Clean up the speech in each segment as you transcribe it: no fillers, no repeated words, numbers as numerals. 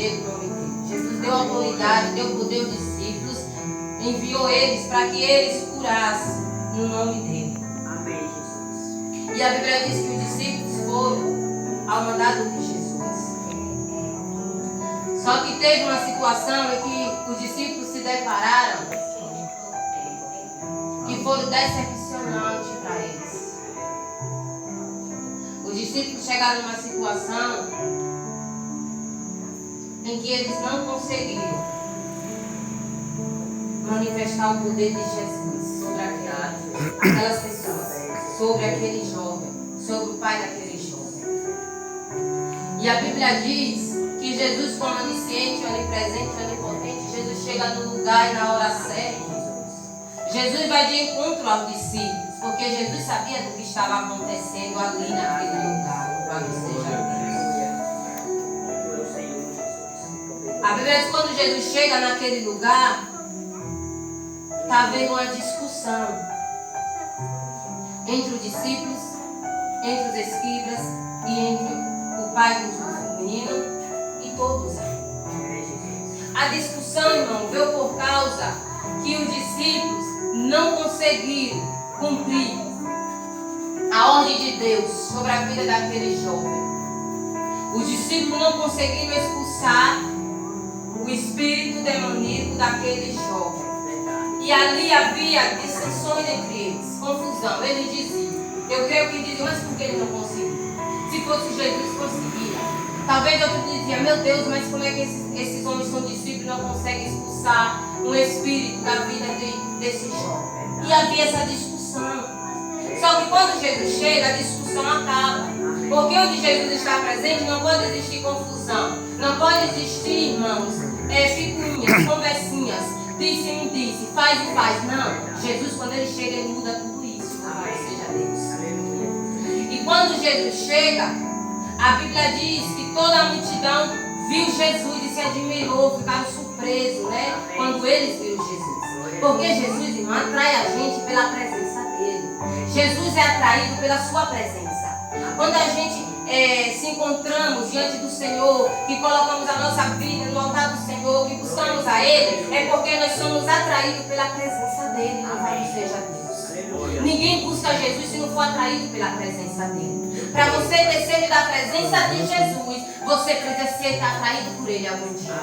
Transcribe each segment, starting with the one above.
dele, no nome dele. Jesus deu autoridade, deu poder aos discípulos, enviou eles para que eles curassem no nome dele. Amém, Jesus. E a Bíblia diz que os discípulos foram ao mandado de Jesus. Só que teve uma situação em que os discípulos se depararam que foram decepcionantes para eles. Os discípulos chegaram numa situação em que eles não conseguiram manifestar o poder de Jesus sobre aquelas pessoas, sobre aquele jovem, sobre o pai daquele jovem. E a Bíblia diz que Jesus, como onisciente, onipresente, onipotente, Jesus chega no lugar e na hora certa. Jesus vai de encontro aos discípulos, porque Jesus sabia do que estava acontecendo ali naquele lugar. Louvado seja Deus. A Bíblia diz que quando Jesus chega naquele lugar, está havendo uma discussão entre os discípulos, entre os escribas e entre o pai do menino e todos. A discussão, irmão, veio por causa que os discípulos não conseguiram cumprir a ordem de Deus sobre a vida daquele jovem. Os discípulos não conseguiram expulsar o espírito demoníaco daquele jovem. E ali havia dissensões entre eles, confusão. Eles diziam, eu creio que diziam, mas por que ele não conseguiu? Se fosse Jesus, conseguia. Talvez outro dizia, meu Deus, mas como é que esses homens são discípulos e não conseguem expulsar um espírito da vida desse jovem? E havia essa discussão. Só que quando Jesus chega, a discussão acaba. Porque onde Jesus está presente não pode existir confusão. Não pode existir, irmãos, figurinhas, conversinhas, disse e não disse, faz e faz. Não. Jesus, quando ele chega, ele muda tudo isso. Louvado seja Deus. E quando Jesus chega, a Bíblia diz que toda a multidão viu Jesus e se admirou, ficaram surpresos, né? Quando eles viram Jesus. Porque Jesus, irmão, atrai a gente pela presença dele. Jesus é atraído pela sua presença. Quando a gente se encontramos diante do Senhor, que colocamos a nossa vida no altar do Senhor, que buscamos a Ele, é porque nós somos atraídos pela presença dele. Louvado seja Deus. Ninguém busca Jesus se não for atraído pela presença dele. Para você ter sede da presença de Jesus, você precisa ser atraído por ele algum dia.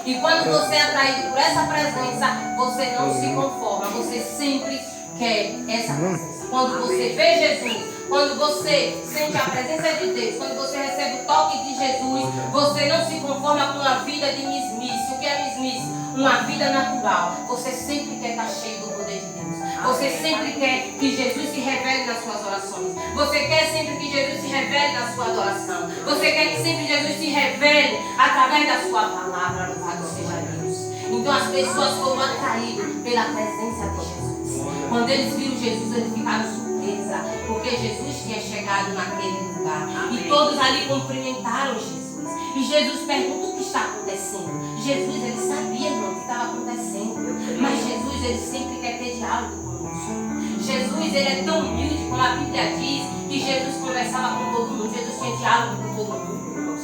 E quando você é atraído por essa presença, você não se conforma, você sempre quer essa presença. Quando você vê Jesus, quando você sente a presença de Deus, quando você recebe o toque de Jesus, você não se conforma com uma vida de mesmice. O que é mesmice? Uma vida natural. Você sempre quer estar cheio do poder de Deus. Você sempre quer que Jesus se revele nas suas orações. Você quer sempre que Jesus se revele na sua adoração. Você quer que sempre Jesus se revele através da sua palavra. Louvado seja Deus. Então as pessoas foram atraídas pela presença de Jesus. Quando eles viram Jesus, eles ficaram surpresa, porque Jesus tinha chegado naquele lugar. E todos ali cumprimentaram Jesus. E Jesus pergunta o que está acontecendo. Jesus, ele sabia, irmão, o que estava acontecendo. Mas Jesus, ele sempre quer ter diálogo conosco. Jesus, ele é tão humilde, como a Bíblia diz, que Jesus conversava com todo mundo. Jesus tinha diálogo com todo mundo.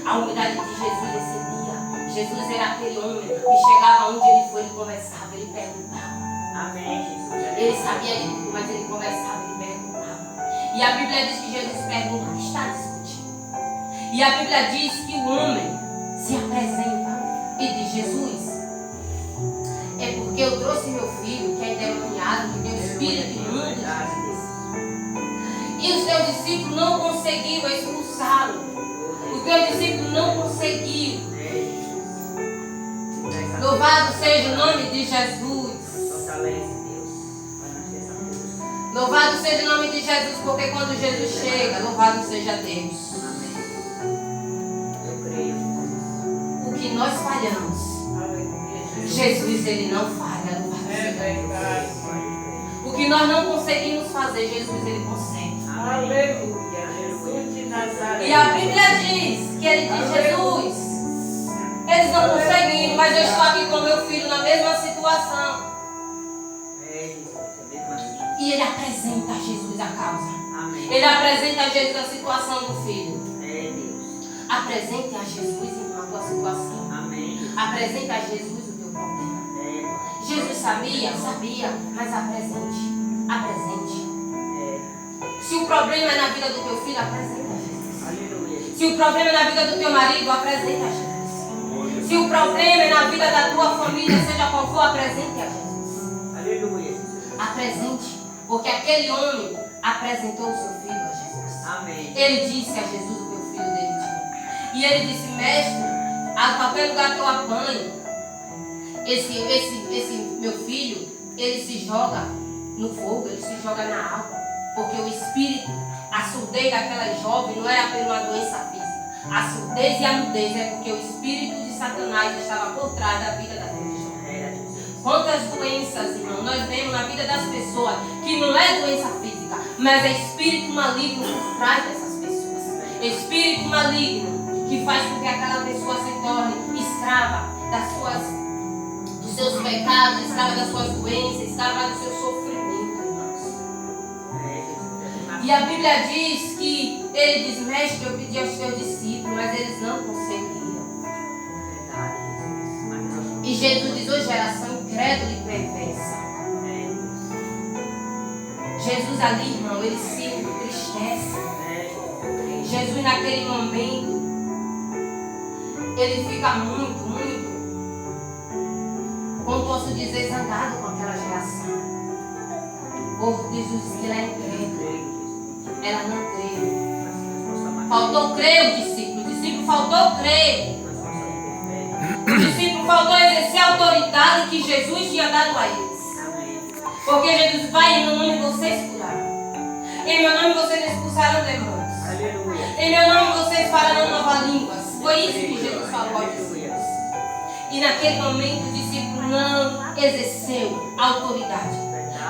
A humildade de Jesus excedia. Jesus era aquele homem que chegava onde ele foi, ele conversava, ele perguntava. Amém, Jesus. Ele sabia de tudo, mas ele conversava, ele perguntava. E a Bíblia diz que Jesus pergunta o que está discutindo. E a Bíblia diz que o homem se apresenta e diz, Jesus, é porque eu trouxe meu filho que é endemoniado, que tem um espírito imundo de Jesus. E os teus discípulos não conseguiram expulsá-lo. Os teus discípulos não conseguiram. Louvado seja o nome de Jesus. Louvado seja o nome de Jesus, porque quando Jesus chega, louvado seja Deus. Eu creio. O que nós falhamos, Jesus, ele não falha. Louvado seja Deus. O que nós não conseguimos fazer, Jesus, ele consegue. Aleluia, Jesus de Nazaré. E a Bíblia diz que ele diz, Jesus, eles não conseguem ir, mas eu estou aqui com meu filho na mesma situação. E ele apresenta a Jesus a causa. Amém. Ele apresenta a Jesus a situação do filho. É Deus. Apresente a Jesus, irmão, a tua Apresenta a Jesus o teu problema. Jesus sabia, mas apresente. Se o problema é na vida do teu filho, apresenta a Jesus. Se o problema é na vida do teu marido, apresenta a Jesus. Se o problema é na vida da tua família, seja qual for, apresente a Jesus. Apresente, porque aquele homem apresentou o seu filho a Jesus. Amém. Ele disse a Jesus o que o filho dele tinha. E ele disse: mestre, a qualquer lugar que eu apanho, esse meu filho, ele se joga no fogo, ele se joga na água. Porque o espírito, a surdez daquela jovem não era por uma doença física. A surdez e a mudez é porque o espírito de Satanás estava por trás da vida daquele jovem. Quantas doenças, irmão, nós vemos na vida das pessoas que não é doença física, mas é espírito maligno por trás dessas pessoas. Espírito maligno que faz com que aquela pessoa se torne escrava dos seus pecados, escrava das suas doenças, escrava do seu sofrimento, irmãos. E a Bíblia diz que ele diz: mestre, eu pedi aos teus discípulos, mas eles não conseguiram. E Jesus diz: ô geração incrédula e perversa. Jesus ali, irmão, ele se entristece. Jesus naquele momento, ele fica muito, como posso dizer, zangado com aquela geração. Por Jesus diz que ela é incrédula. Ela não creu. Faltou crer o discípulo. O discípulo faltou crer. O discípulo faltou exercer a autoridade que Jesus tinha dado a eles. Porque Jesus vai, em meu nome vocês curarão. Em meu nome vocês expulsarão demônios. Em meu nome vocês falarão novas línguas. Foi isso que Jesus falou aos discípulos. E naquele momento o discípulo não exerceu a autoridade.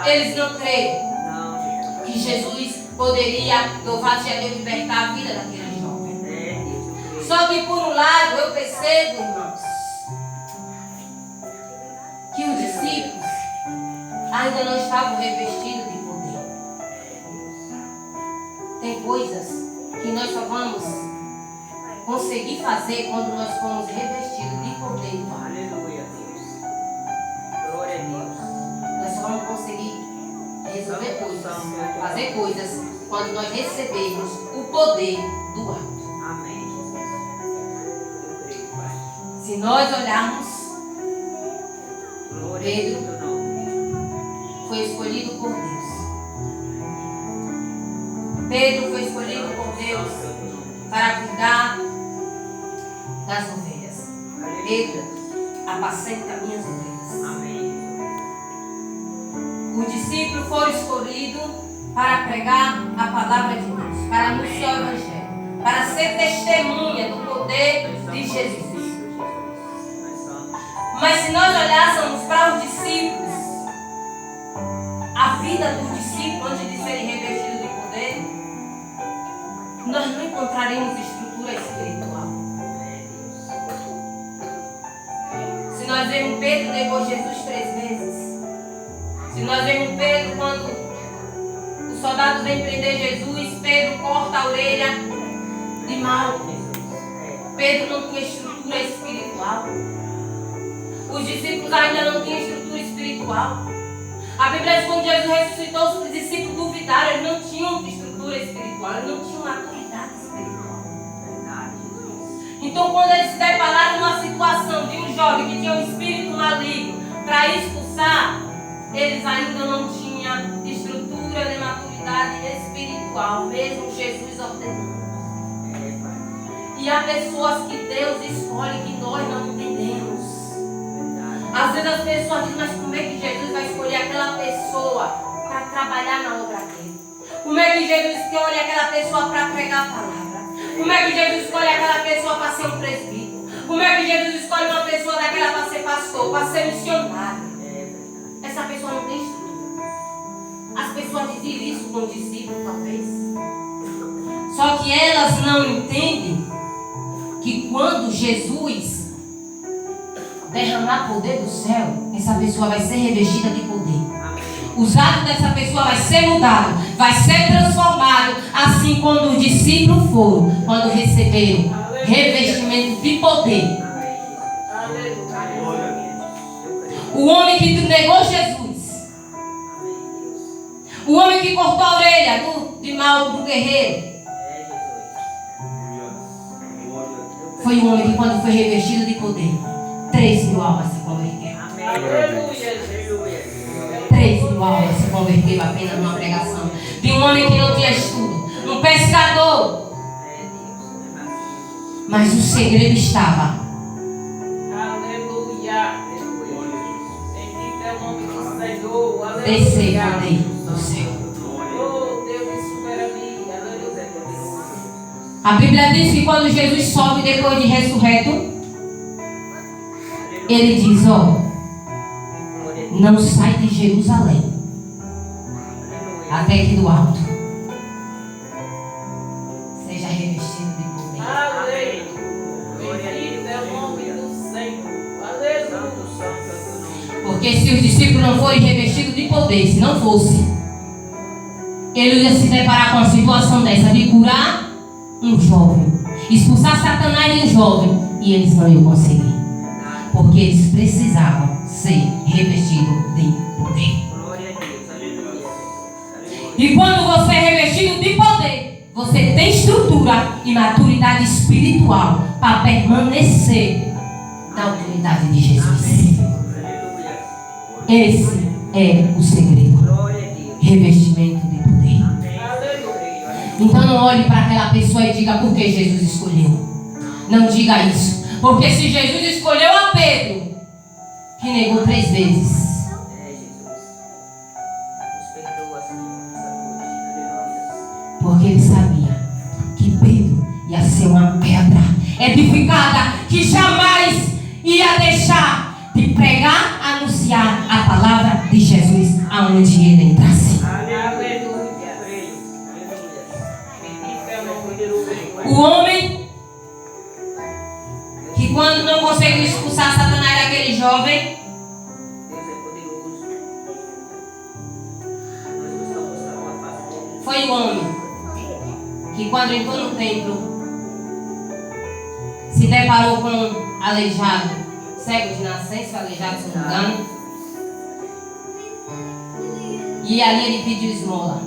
Eles não creram que Jesus poderia, louvado seja Deus, libertar a vida daquele jovem. Só que por um lado eu percebo, irmãos, que os discípulos ainda não estavam revestidos de poder. Tem coisas que nós só vamos conseguir fazer quando nós formos revestidos de poder. Aleluia, Deus. Glória a Deus. Nós só vamos conseguir resolver coisas, fazer coisas, quando nós recebermos o poder do alto. Amém. Se nós olharmos, Glória Pedro a Deus, teu nome. foi escolhido por Deus. Pedro foi escolhido por Deus para cuidar das ovelhas. Pedro, apacenta minhas ovelhas. Amém. Os discípulos foram escolhidos para pregar a palavra de Deus, para anunciar o Evangelho, para ser testemunha do poder de Jesus. Mas se nós olhássemos para os discípulos, a vida dos discípulos, antes de serem revestidos de poder, nós não encontraremos estrutura espiritual. Se nós vemos Pedro negou Jesus 3 vezes, se nós vemos Pedro quando os soldados vêm prender Jesus, Pedro corta a orelha de Malco. Pedro não tinha estrutura espiritual. Os discípulos ainda não tinham estrutura espiritual. A Bíblia diz que quando Jesus ressuscitou, os discípulos duvidaram, eles não tinham estrutura espiritual, eles não tinham maturidade espiritual. Então, quando eles se depararam numa situação de um jovem que tinha um espírito maligno para expulsar, eles ainda não tinham estrutura nem maturidade espiritual, mesmo Jesus ordenando. E há pessoas que Deus escolhe que nós não entendemos. Às vezes as pessoas dizem: mas como é que Jesus vai escolher aquela pessoa para trabalhar na obra dele? Como é que Jesus escolhe aquela pessoa para pregar a palavra? Como é que Jesus escolhe aquela pessoa para ser um presbítero? Como é que Jesus escolhe uma pessoa daquela para ser pastor, para ser missionário? Essa pessoa não tem estrutura. As pessoas dizem isso com o discípulo, talvez. Só que elas não entendem que quando Jesus derramar poder do céu, essa pessoa vai ser revestida de poder. Os atos dessa pessoa vai ser mudado, vai ser transformado, assim como os discípulos foram, quando receberam revestimento de poder. O homem que negou Jesus. O homem que cortou a orelha de mal do guerreiro. Foi o homem que, quando foi revestido de poder, 3.000 almas se converteram. 3.000 almas se converteram apenas numa pregação de um homem que não tinha estudo, um pescador. Mas o segredo estava. Descer poder do céu. A Bíblia diz que quando Jesus sobe depois de ressurreto, ele diz: ó, não sai de Jerusalém até que do alto seja revestido de poder. Porque se os discípulos não forem revestidos de poder, se não fosse, ele ia se deparar com uma situação dessa de curar um jovem, expulsar Satanás de um jovem, e eles não iam conseguir, porque eles precisavam ser revestidos de poder. E quando você é revestido de poder, você tem estrutura e maturidade espiritual para permanecer na autoridade de Jesus. Esse é o segredo. Revestimento de poder. Então não olhe para aquela pessoa e diga por que Jesus escolheu. Não diga isso. Porque se Jesus escolheu a Pedro, que negou 3 vezes, porque ele sabia que Pedro ia ser uma pedra edificada que jamais ia deixar de pregar, anunciar a palavra de Jesus aonde ele entrasse. O homem que, quando não conseguiu expulsar Satanás daquele jovem, foi o homem que, quando entrou no templo, se deparou com um aleijado, cego de nascença, aleijado, se não me engano, e ali ele pediu esmola.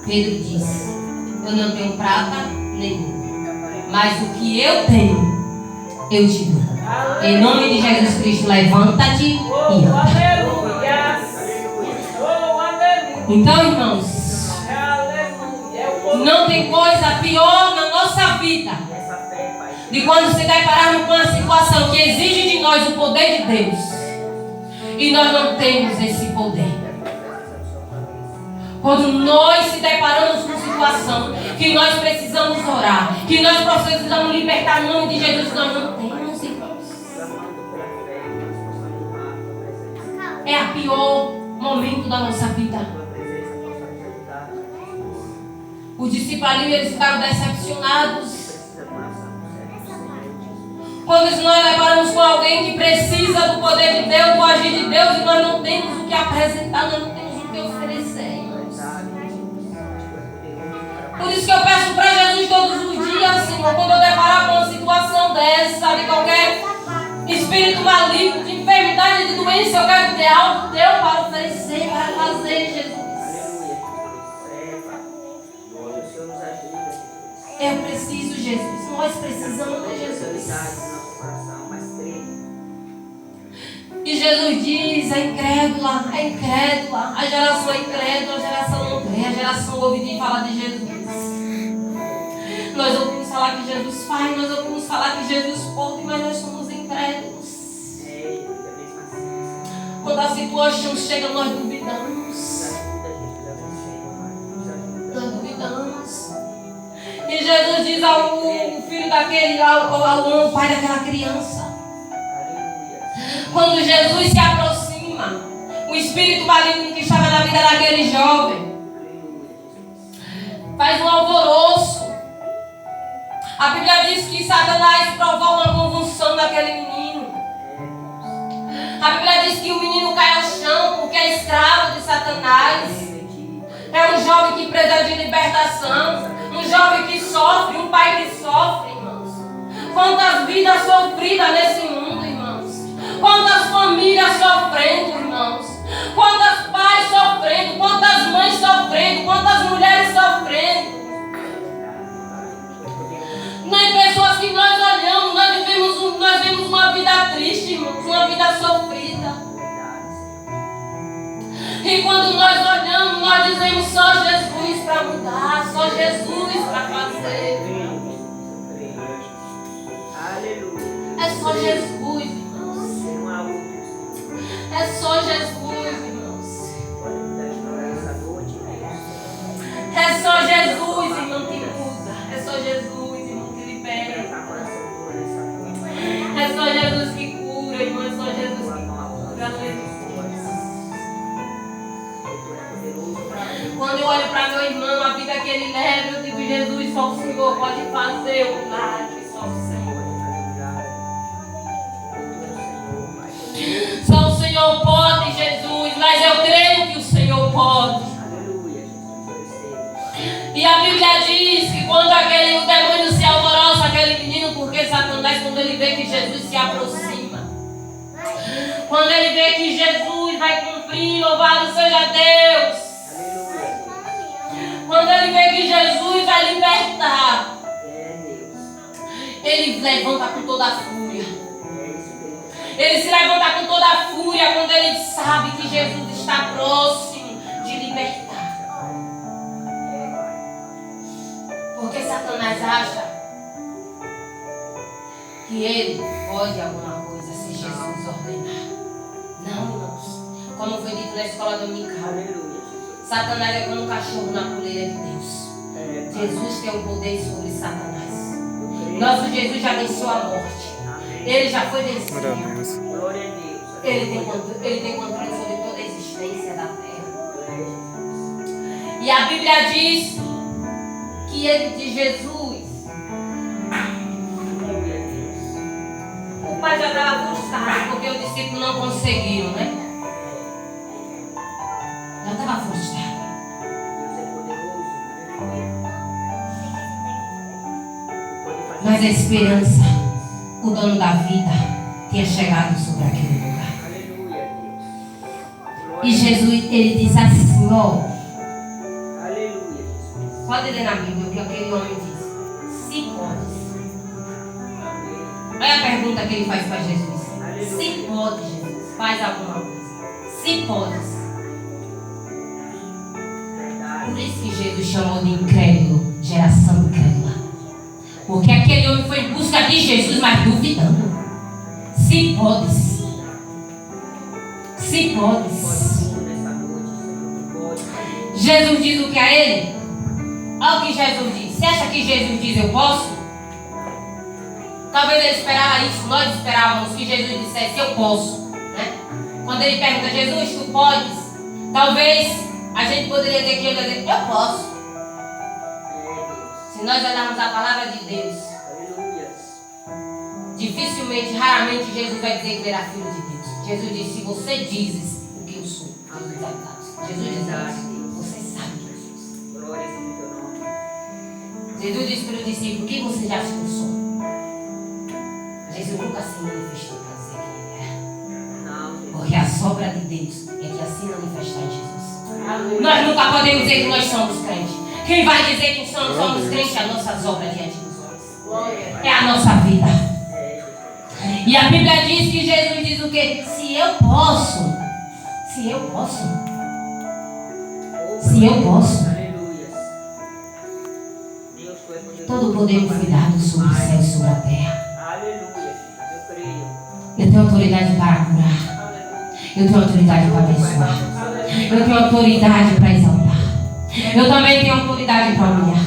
Pedro disse: eu não tenho prata nenhuma, mas o que eu tenho, eu te dou. Em nome de Jesus Cristo, levanta-te e anda. Então, irmãos, não tem coisa pior na nossa vida de quando se depararmos com uma situação que exige de nós o poder de Deus e nós não temos esse poder. Quando nós se deparamos com situação que nós precisamos orar, que nós precisamos libertar o nome de Jesus, nós não temos, irmãos. É o pior momento da nossa vida. Os discípulos ali, eles ficaram decepcionados. Quando nós deparamos com alguém que precisa do poder de Deus, do agir de Deus, e nós não temos o que apresentar, nós não temos o que oferecer, irmãos. Por isso que eu peço para Jesus todos os dias, Senhor, quando eu deparar com uma situação dessa, de qualquer espírito maligno, de enfermidade, de doença, eu quero ter algo teu para oferecer, para fazer, Jesus. Eu preciso, Jesus. Nós precisamos de Jesus. E Jesus diz: é incrédula, a geração é incrédula, a geração não crê, a geração ouve de falar de Jesus. Nós ouvimos falar que Jesus faz, nós ouvimos falar que Jesus pode, mas nós somos incrédulos. Quando a situação chega, nós duvidamos. Nós duvidamos. E Jesus diz ao filho daquele, ao pai daquela criança: quando Jesus se aproxima, o espírito maligno que estava na vida daquele jovem faz um alvoroço. A Bíblia diz que Satanás provou uma convulsão daquele menino. A Bíblia diz que o menino cai ao chão porque é escravo de Satanás. É um jovem que precisa de libertação, um jovem que sofre, um pai que sofre, irmãos. Quantas vidas sofridas nesse mundo, irmãos. Quantas famílias sofrendo, irmãos. Quantos pais sofrendo, quantas mães sofrendo, quantas mulheres sofrendo. Nem pessoas que nós olhamos, nós vemos uma vida triste, irmãos, uma vida sofrida. E quando nós olhamos, nós dizemos só Jesus para mudar, só Jesus para fazer. É só Jesus, irmãos. É só Jesus, irmãos. É só Jesus, irmão, que muda. É só Jesus, irmão, que liberta. É só Jesus que cura, irmão. É só Jesus que cura. Quando eu olho para meu irmão, a vida que ele leva, eu digo, Jesus, só o Senhor pode fazer o milagre, só o Senhor. Só o Senhor pode, Jesus, mas eu creio que o Senhor pode. E a Bíblia diz que quando o demônio se alvoroça, aquele menino, porque Satanás, quando ele vê que Jesus se aproxima, quando ele vê que Jesus vai cumprir, louvado seja Deus. Quando ele vê que Jesus vai libertar, ele levanta com toda a fúria. Ele se levanta com toda a fúria quando ele sabe que Jesus está próximo de libertar. Porque Satanás acha que ele pode alguma coisa se Jesus ordenar. Não, irmãos. Como foi dito na escola dominical, Satanás é como um cachorro na coleira de Deus. Jesus tem o poder sobre Satanás. Nosso Jesus já venceu a morte. Ele já foi vencido. Ele tem controle sobre toda a existência da terra. E a Bíblia diz que ele de Jesus, o pai já estava frustrado porque os discípulos não conseguiram, né? Já estava frustrado. Mas a esperança, o dono da vida, tinha chegado sobre aquele lugar. E Jesus, ele disse assim, ó. Pode ler na Bíblia o que aquele homem disse. Se podes. Olha a pergunta que ele faz para Jesus. Se pode, Jesus, faz alguma coisa. Se podes. Por isso que Jesus chamou de incrédulo, geração incrédula. Porque aquele homem foi em busca de Jesus, mas duvidando. Se podes. Se podes. Jesus diz o que a ele? Olha o que Jesus diz. Você acha que Jesus diz eu posso? Talvez ele esperava isso. Nós esperávamos que Jesus dissesse eu posso, né? Quando ele pergunta, Jesus, tu podes? Talvez a gente poderia ter que dizer eu posso. Se nós olharmos a palavra de Deus, dificilmente, raramente Jesus vai dizer que ele era filho de Deus. Jesus disse, se você dizes o que eu sou, Jesus diz, você sabe que eu sou. Jesus disse para o discípulo, o que você já se consome? Jesus nunca se manifestou para dizer quem ele era. Porque a sobra de Deus é que assim manifestar em Jesus. Nós nunca podemos dizer que nós somos crentes. Quem vai dizer que somos crentes é a nossa obra diante dos homens. É a nossa vida. E a Bíblia diz que Jesus diz o quê? Se eu posso. Se eu posso. Se eu posso. Todo o poder foi dado sobre o céu e sobre a terra. Eu tenho autoridade para curar. Eu tenho autoridade para abençoar. Eu tenho autoridade para exaltar. Eu também tenho autoridade para humilhar.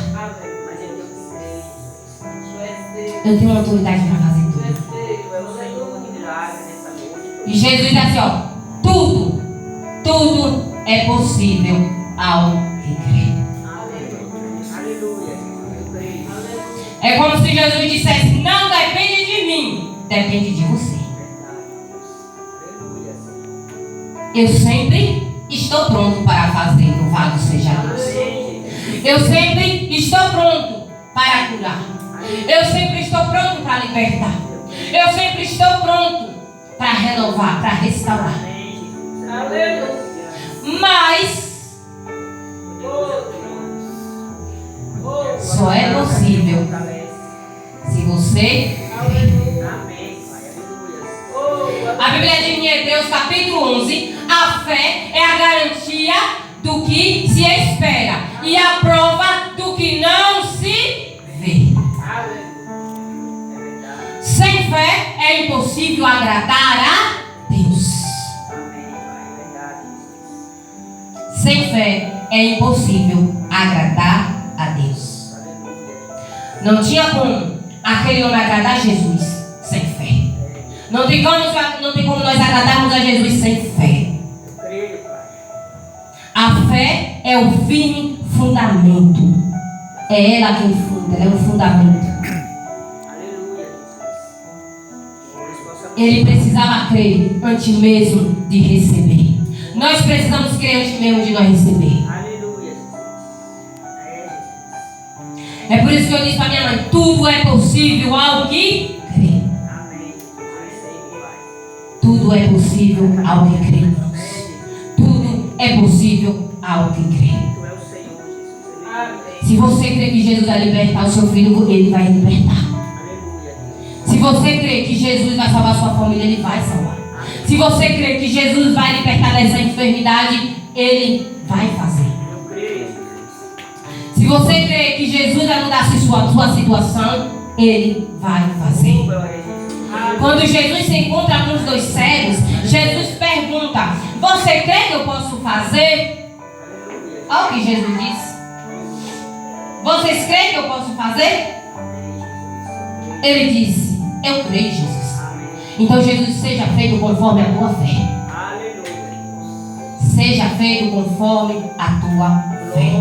Eu tenho autoridade para fazer tudo. E Jesus diz assim, ó. Tudo é possível ao que crê. É como se Jesus dissesse, não depende de mim, depende de você. Eu sempre estou pronto para fazer, louvado seja Deus. Eu sempre estou pronto para curar. Eu sempre estou pronto para libertar. Eu sempre estou pronto para renovar, para restaurar. Aleluia. Mas só é possível se você... A Bíblia diz em Hebreus capítulo 11: a fé é a garantia do que se espera e a prova do que não se vê. Sem fé é impossível agradar a Deus. Sem fé é impossível agradar a Deus. Não tinha como aquele homem agradar a Jesus sem fé. Não tem como nós agradarmos a Jesus sem fé. A fé é o firme fundamento. É ela quem funda, ela é o fundamento. Ele precisava crer antes mesmo de receber. Nós precisamos crer antes mesmo de nós receber. É por isso que eu disse para minha mãe: tudo é possível ao que crê. Tudo é possível ao que crê. Tudo é possível ao que crê. Se você crê que Jesus vai libertar o seu filho, ele vai libertar. Se você crê que Jesus vai salvar sua família, ele vai salvar. Se você crê que Jesus vai libertar dessa enfermidade, ele vai fazer. Se você crê que Jesus vai mudar a sua situação, ele vai fazer. Quando Jesus se encontra com os dois cegos, Jesus pergunta: você crê que eu posso fazer? Olha o que Jesus disse. Vocês creem que eu posso fazer? Ele disse: eu creio, Jesus. Então Jesus, seja feito conforme a tua fé. Seja feito conforme a tua fé.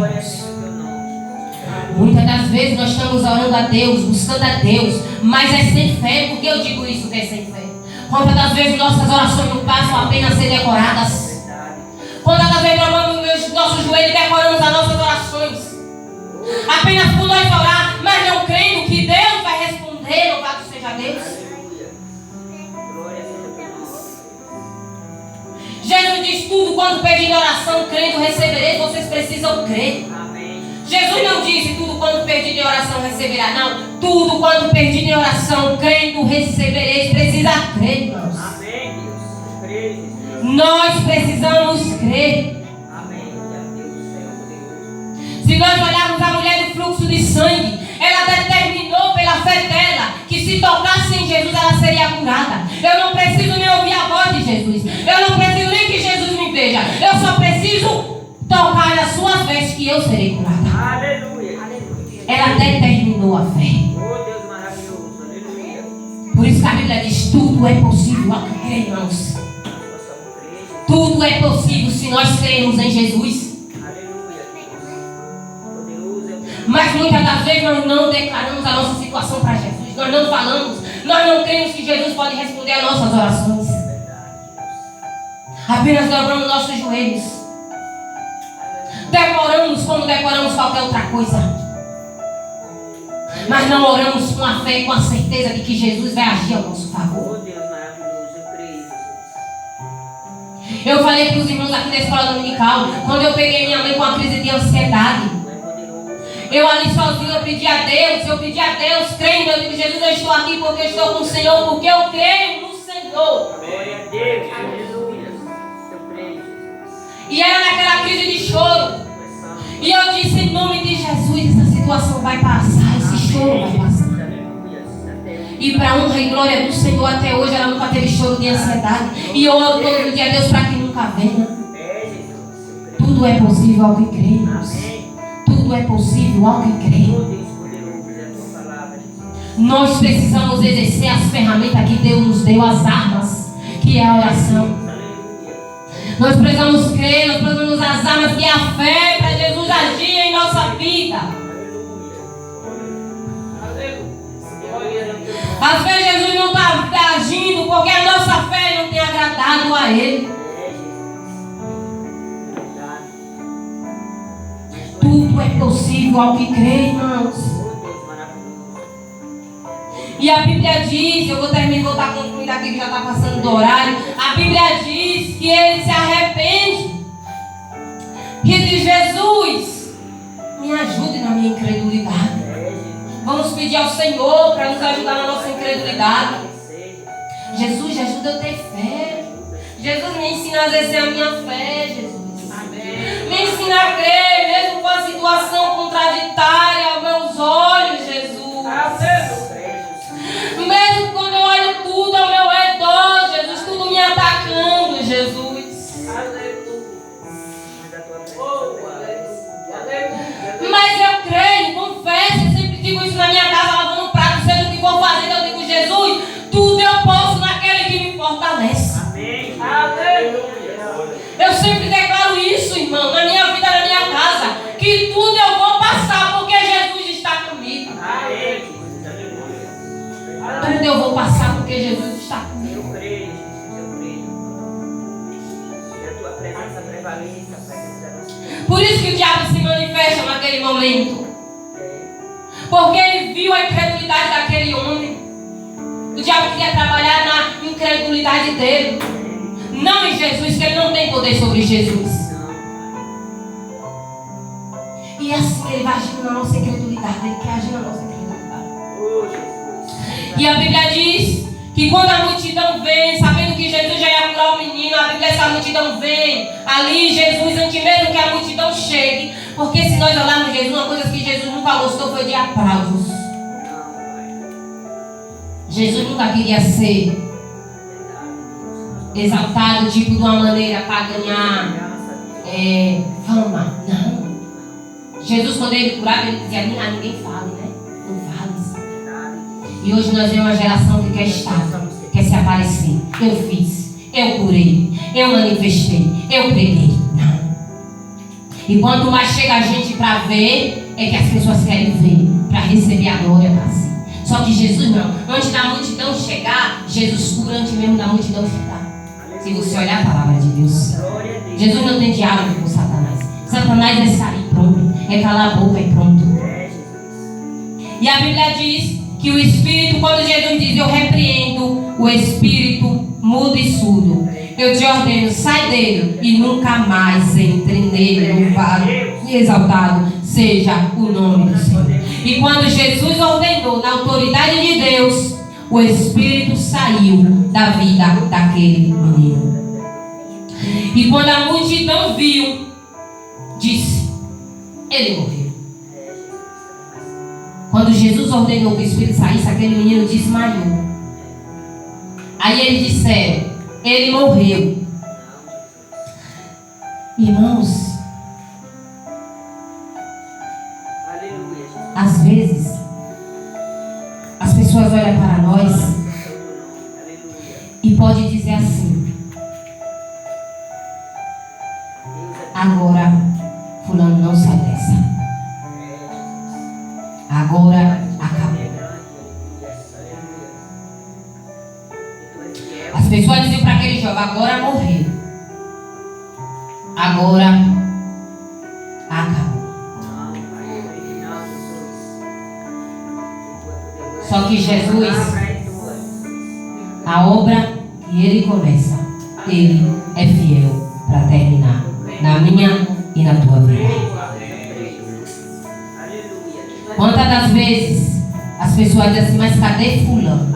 Muitas das vezes nós estamos orando a Deus, buscando a Deus, mas é sem fé. Por que eu digo isso que é sem fé? Quantas das vezes nossas orações não passam apenas a ser decoradas? Quantas das vezes nós nossos joelhos decoramos as nossas orações apenas por nós orar, mas não crendo que Deus vai responder? Louvado seja Deus. Jesus diz: tudo quando pedir oração, crendo, recebereis. Vocês precisam crer. Jesus não disse: tudo quando pedir em oração, receberá. Não. Tudo quando pedir em oração, crendo, recebereis. Precisa crer, irmãos. Amém, Deus. Nós precisamos crer. Amém. Se nós olharmos a mulher do fluxo de sangue, ela determinou pela fé dela que se tocasse em Jesus, ela seria curada. Eu não preciso nem ouvir a voz de Jesus. Eu não preciso nem que Jesus me veja. Eu só preciso tocar nas suas vestes que eu serei curada. Aleluia. Ela determinou a fé. Oh, Deus maravilhoso. Aleluia. Por isso que a Bíblia diz: tudo é possível ao que crê, irmãos. Tudo é possível se nós cremos em Jesus. Mas muitas das vezes nós não declaramos a nossa situação para Jesus. Nós não falamos. Nós não cremos que Jesus pode responder às nossas orações. Apenas dobramos nossos joelhos. Decoramos como decoramos qualquer outra coisa. Mas não oramos com a fé e com a certeza de que Jesus vai agir ao nosso favor. Oh, Deus maravilhoso. Eu creio. Eu falei para os irmãos aqui da escola dominical, quando eu peguei minha mãe com a crise de ansiedade. Eu ali sozinho, eu pedi a Deus, crendo, eu digo: Jesus, eu estou aqui porque eu estou com o Senhor, porque eu creio no Senhor. Glória a Deus, aleluia. Eu creio. E era naquela crise de choro. E eu disse: em nome de Jesus, essa situação vai passar, esse choro vai passar. E para honra e glória do Senhor, até hoje ela nunca teve choro de ansiedade. E eu oro todo dia a Deus para que nunca venha. Tudo é possível ao que crê, irmãos. Tudo é possível ao que crê. Nós precisamos exercer as ferramentas que Deus nos deu, as armas, que é a oração. Nós precisamos crer, nós precisamos usar as armas que é a fé para Jesus agir em nossa vida. Às vezes Jesus não está agindo porque a nossa fé não tem agradado a Ele. Tudo é possível ao que crê, irmãos. E a Bíblia diz, eu vou estar concluindo aqui que já está passando do horário. A Bíblia diz que ele se arrepende. Que diz: Jesus, me ajude na minha incredulidade. Vamos pedir ao Senhor para nos ajudar na nossa incredulidade. Jesus, ajuda eu a ter fé. Jesus, me ensina a exercer a minha fé, Jesus. Amém. Me ensina a crer, mesmo com a situação contraditária aos meus olhos, Jesus. Amém. Mesmo quando eu olho tudo ao meu redor, Jesus, tudo me atacando, Jesus. Mas eu creio, confesso, eu sempre digo isso na minha casa, lavando prato, seja o que for fazer, eu digo: Jesus, tudo eu posso naquele que me fortalece. Amém. Eu sempre declaro isso, irmão, na minha vida, na minha casa, que tudo eu vou passar porque Jesus está comigo. Amém. Tudo eu vou passar porque Jesus está comigo. Eu creio, eu creio. Que a tua presença prevaleça, Pai. Por isso que o diabo se manifesta naquele momento. Porque ele viu a incredulidade daquele homem. O diabo queria trabalhar na incredulidade dele. Não em Jesus, que ele não tem poder sobre Jesus. E assim ele vai agindo na nossa incredulidade. Ele quer agir na nossa incredulidade. E a Bíblia diz que quando a multidão vem, sabendo que Jesus já ia curar o menino, a Bíblia diz que a multidão vem ali, Jesus, antes mesmo que a multidão chegue. Porque se nós olharmos Jesus, uma coisa que Jesus nunca gostou foi de aplausos. Jesus nunca queria ser exaltado, tipo, de uma maneira para ganhar fama. Não. Jesus, quando ele curava, ele dizia: ninguém fale, né? Não fale. E hoje nós vemos uma geração que quer estar, quer se aparecer. Eu fiz, eu curei, eu manifestei, eu preguei. Não. E quanto mais chega a gente para ver, é que as pessoas querem ver, para receber a glória para si. Só que Jesus não. Antes da multidão chegar, Jesus cura antes mesmo da multidão chegar. Se você olhar a palavra de Deus, Jesus não tem diálogo com Satanás. Satanás é sair pronto, é calar a boca e pronto. E a Bíblia diz que o Espírito, quando Jesus diz: eu repreendo o Espírito mudo e surdo, eu te ordeno, sai dele e nunca mais entre nele. Louvado e exaltado seja o nome do Senhor. E quando Jesus ordenou na autoridade de Deus, o Espírito saiu da vida daquele menino. E quando a multidão viu, disse: ele morreu. Quando Jesus ordenou que o Espírito saísse, aquele menino desmaiou. Aí eles disseram: ele morreu. Irmãos, às vezes as pessoas olham para nós e podem dizer assim: agora fulano não sai dessa. Agora acabou. As pessoas diziam para aquele jovem: agora morreu. Agora acabou. Só que Jesus, a obra que ele começa, ele é fiel para terminar na minha e na tua vida. Quantas das vezes as pessoas dizem assim: mas cadê fulano?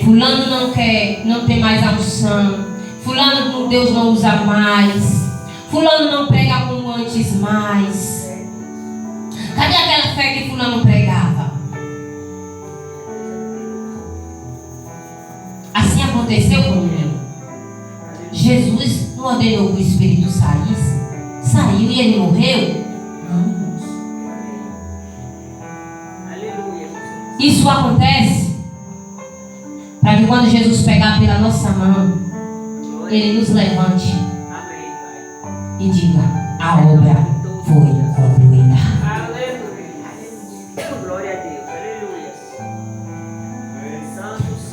Fulano não quer, não tem mais a unção. Fulano, Deus não usa mais. Fulano não prega como antes mais. Cadê aquela fé que fulano pregava? Assim aconteceu comigo. Jesus não ordenou que o Espírito saísse. Saiu e ele morreu? Não. Isso acontece para que quando Jesus pegar pela nossa mão, ele nos levante e diga: a obra foi concluída. Glória a Deus. Aleluia.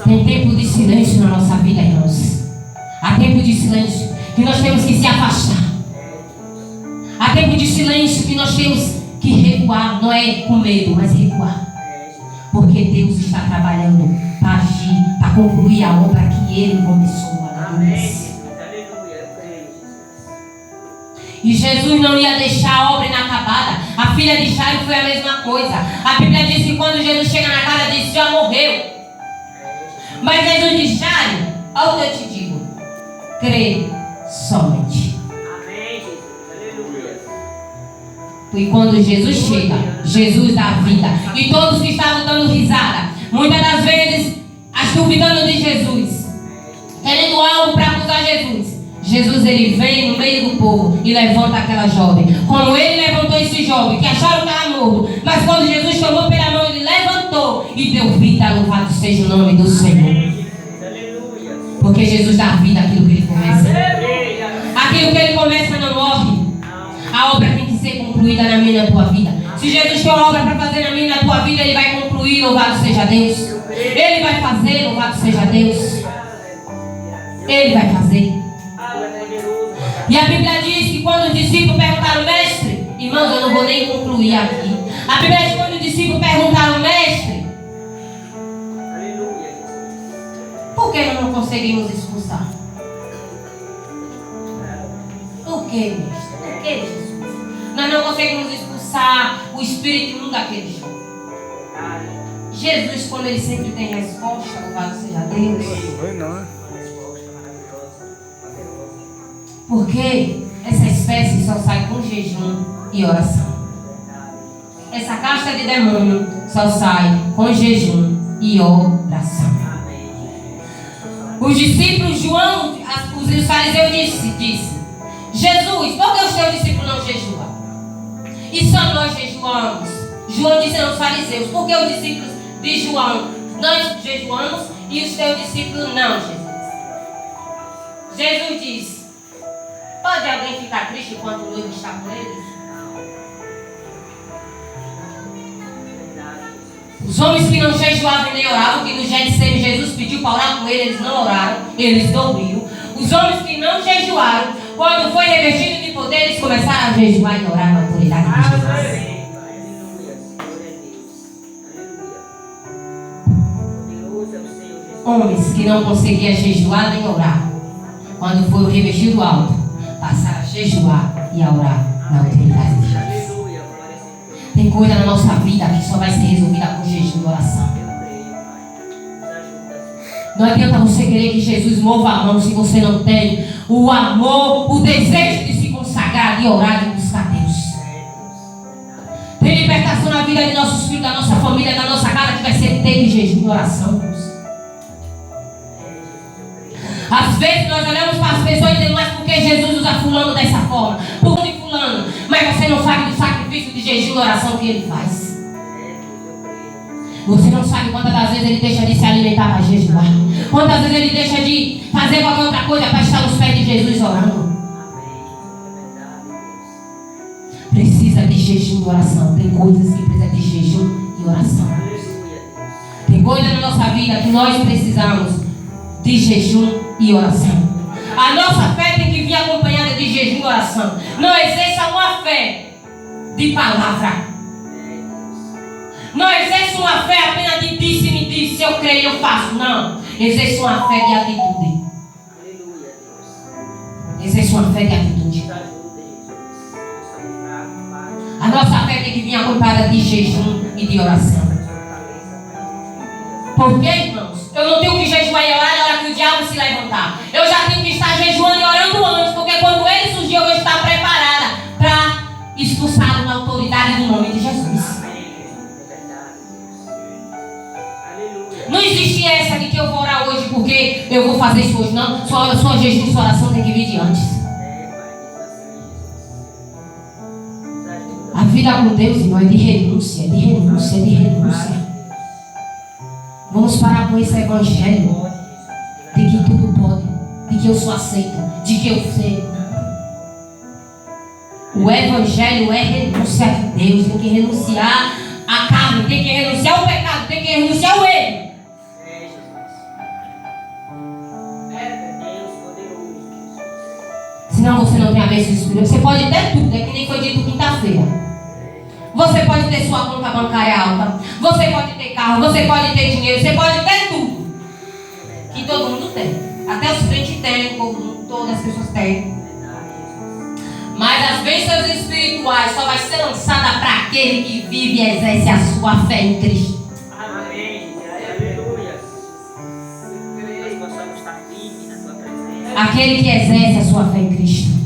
Tem tempo de silêncio na nossa vida, irmãos. Há tempo de silêncio que nós temos que se afastar. Há tempo de silêncio que nós temos que recuar. Não é com medo, mas recuar. Porque Deus está trabalhando para agir, para concluir a obra que Ele começou. Amém, Jesus. Aleluia. Eu creio, Jesus. E Jesus não ia deixar a obra inacabada. A filha de Jairo foi a mesma coisa. A Bíblia diz que quando Jesus chega na casa, diz: já morreu. Mas Jesus diz: Jairo, olha o que eu te digo, crê somente. Amém, Jesus. Aleluia. E quando Jesus chega, Jesus dá vida. E todos que estavam dando risada, muitas das vezes, duvidando de Jesus, querendo algo para acusar Jesus, Jesus, ele vem no meio do povo e levanta aquela jovem. Como ele levantou esse jovem, que acharam que estava morto, mas quando Jesus tomou pela mão, ele levantou e deu vida. Louvado seja o nome do Senhor. Porque Jesus dá vida àquilo que ele começa. Aquilo que ele começa não morre. A obra tem que ser concluída na minha e na tua vida. Se Jesus tem uma obra para fazer na minha e na tua vida, ele vai concluir. Louvado seja Deus. Ele vai fazer. Louvado seja Deus. Ele vai fazer. E a Bíblia diz que quando os discípulos perguntaram: mestre, irmãos, eu não vou nem concluir aqui. A Bíblia diz que quando os discípulos perguntaram: mestre, por que nós não conseguimos expulsar? Por que, mestre? Por que, Jesus? Nós não conseguimos expulsar o espírito imundo daquele jovem. Jesus, como ele sempre tem resposta, louvado seja Deus. Porque essa espécie só sai com jejum e oração. Essa casta de demônio só sai com jejum e oração. Os discípulos, João, os fariseus disse: Jesus, por que os teus discípulos não jejuam? E só nós jejuamos. João disse aos fariseus: por que os discípulos de João nós jejuamos e os teus discípulos não, Jesus? Jesus diz: pode alguém ficar triste enquanto o noivo está com eles? Os homens que não jejuavam nem oravam, que no Getsemane Jesus pediu para orar com eles não oraram, eles dormiram. Os homens que não jejuaram, quando foi revestido de poder, eles começaram a jejuar e orar na autoridade de Jesus. Homens que não conseguiam jejuar nem orar, quando foi revestido do alto, passaram a jejuar e a orar na autoridade de Jesus. Tem coisa na nossa vida que só vai ser resolvida com jejum e oração. Não adianta você querer que Jesus mova a mão se você não tem o amor, o desejo de se consagrar, de orar, de buscar Deus. Tem libertação na vida de nossos filhos, da nossa família, da nossa casa, que vai ser ter de jejum e oração. Às vezes nós olhamos para as pessoas e dizemos: mas por que Jesus usa fulano dessa forma? Por que fulano? Mas você não sabe do sacrifício de jejum e oração que ele faz. Você não sabe quantas das vezes ele deixa de se alimentar para jejuar. Quantas vezes ele deixa de fazer qualquer outra coisa para estar nos pés de Jesus orando. Precisa de jejum e oração. Tem coisas que precisam de jejum e oração. Tem coisas na nossa vida que nós precisamos de jejum e oração. A nossa fé tem que vir acompanhada de jejum e oração. Não exerça uma fé de palavra. Não exerça uma fé apenas de disse-me disse, se eu creio eu faço. Não. Exerça uma fé de atitude. Exerça uma fé de atitude. A nossa fé tem que vir acompanhada de jejum e de oração. Por quê, irmãos? Eu não tenho que jejuar e orar na hora que o diabo se levantar. Eu já tenho que estar jejuando e orando antes, porque quando ele surgir eu vou estar preparada para expulsá-lo na autoridade do nome de Jesus. Não existe essa de que eu vou orar hoje porque eu vou fazer isso hoje, não. Sua jejum e sua oração tem que vir de antes. A vida com Deus, irmão, é de renúncia, de renúncia, de renúncia. Vamos parar com esse evangelho de que tudo pode, de que eu sou aceita, de que eu sei. O evangelho é renúncia a Deus. Tem que renunciar à carne, tem que renunciar ao pecado, tem que renunciar ao erro. Senão você não tem a bênção do Espírito. Você pode ter tudo, é que nem foi dito quinta-feira. Você pode ter sua conta bancária alta. Você pode ter carro, você pode ter dinheiro, você pode ter tudo. Que todo mundo tem. Até os crentes têm, todas as pessoas têm. Mas as bênçãos espirituais só vai ser lançada para aquele que vive e exerce a sua fé em Cristo. Amém. Aleluia. Nós possamos estar firmes na tua presença. Aquele que exerce a sua fé em Cristo.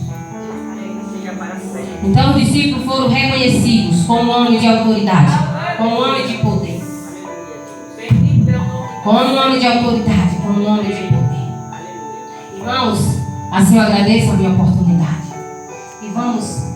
Seja para sempre. Então os discípulos foram reconhecidos como um homem de autoridade, como um homem de poder, como um homem de autoridade, como um homem de poder. Irmãos, assim eu agradeço a minha oportunidade. E vamos